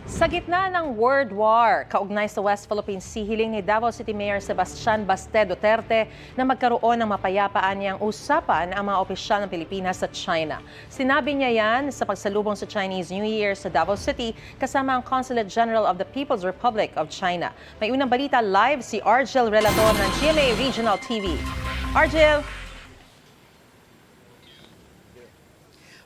Sa gitna ng World War, kaugnay sa West Philippine Sea, hiling ni Davao City Mayor Sebastian Baste Duterte na magkaroon ng mapayapaan niyang usapan ang mga opisyal ng Pilipinas sa China. Sinabi niya yan sa pagsalubong sa Chinese New Year sa Davao City kasama ang Consulate General of the People's Republic of China. May unang balita live si Argel Relator ng GMA Regional TV. Argel!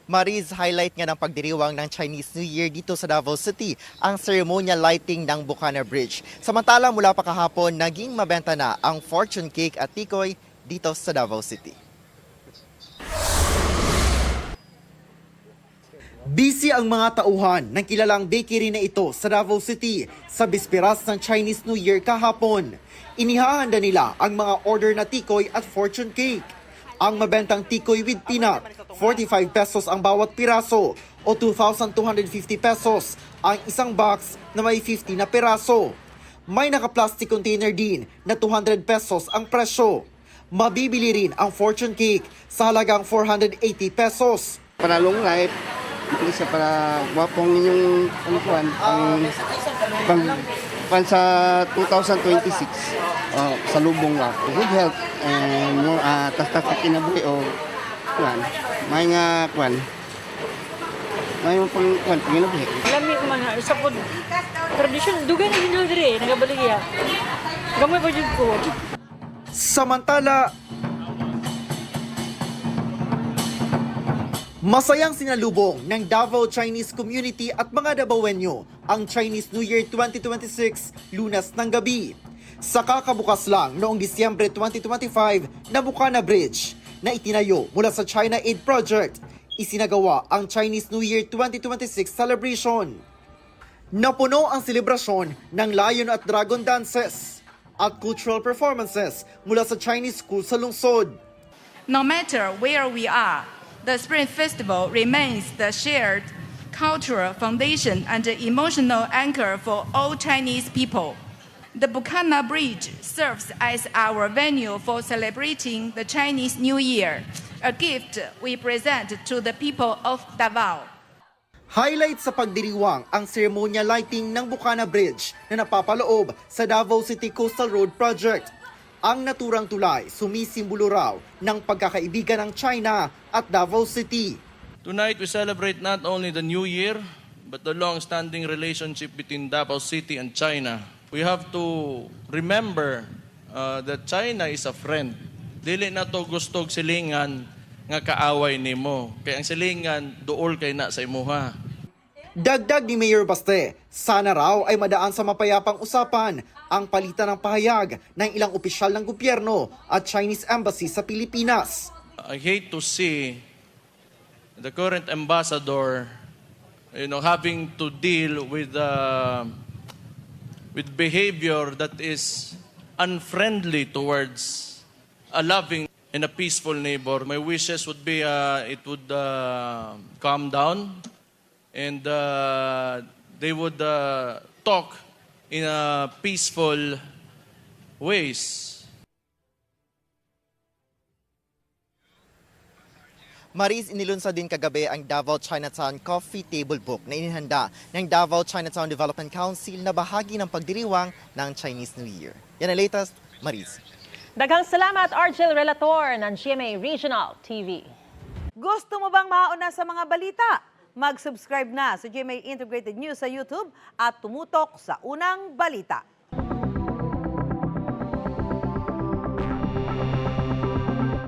Mariz, highlight nga ng pagdiriwang ng Chinese New Year dito sa Davao City ang ceremonial lighting ng Bukana Bridge. Samantala mula pa kahapon, naging mabenta na ang fortune cake at tikoy dito sa Davao City. Busy ang mga tauhan ng kilalang bakery na ito sa Davao City sa bisperas ng Chinese New Year kahapon. Inihahanda nila ang mga order na tikoy at fortune cake. Ang mabentang tikoy with peanut, 45 pesos ang bawat piraso o 2,250 pesos ang isang box na may 50 na piraso. May naka-plastic container din na 200 pesos ang presyo. Mabibili rin ang fortune cake sa halagang 480 pesos. Para long life, hindi siya para wapong inyong pan sa 2026 sa lubong wa good health and more tas kinabuhi o kuan may nga kuan may pang kuan kinabuhi lami man sa pod tradition dugay na din dire nagabaligya gamay pa jud ko. Samantala, masayang sinalubong ng Davao Chinese community at mga Davaoenyo ang Chinese New Year 2026 Lunas ng gabi. Sa kakabukas lang noong Disyembre 2025 na Bukana Bridge na itinayo mula sa China Aid Project, isinagawa ang Chinese New Year 2026 celebration. Napuno ang selebrasyon ng Lion at Dragon dances at cultural performances mula sa Chinese school sa lungsod. No matter where we are, the Spring Festival remains the shared cultural foundation and emotional anchor for all Chinese people. The Bukana Bridge serves as our venue for celebrating the Chinese New Year, a gift we present to the people of Davao. Highlight sa pagdiriwang ang ceremonial lighting ng Bukana Bridge na napapaloob sa Davao City Coastal Road Project. Ang naturang tulay sumisimbolo raw ng pagkakaibigan ng China at Davao City. Tonight we celebrate not only the New Year, but the long-standing relationship between Davao City and China. We have to remember that China is a friend. Dili na to gustog silingan nga kaaway nimo. Kaya ang silingan duol kay na sa imuha. Dagdag ni Mayor Baste, sana raw ay madaan sa mapayapang usapan ang palitan ng pahayag ng ilang opisyal ng gobyerno at Chinese Embassy sa Pilipinas. I hate to see the current ambassador, having to deal with behavior that is unfriendly towards a loving and a peaceful neighbor. My wishes would be it would calm down and they would talk in a peaceful ways. Mariz, inilunsad din kagabi ang Davao Chinatown Coffee Table Book na inihanda ng Davao Chinatown Development Council na bahagi ng pagdiriwang ng Chinese New Year. Yan ang latest, Mariz. Daghang salamat, Argel Relator ng GMA Regional TV. Gusto mo bang mauna sa mga balita? Mag-subscribe na sa GMA Integrated News sa YouTube at tumutok sa unang balita.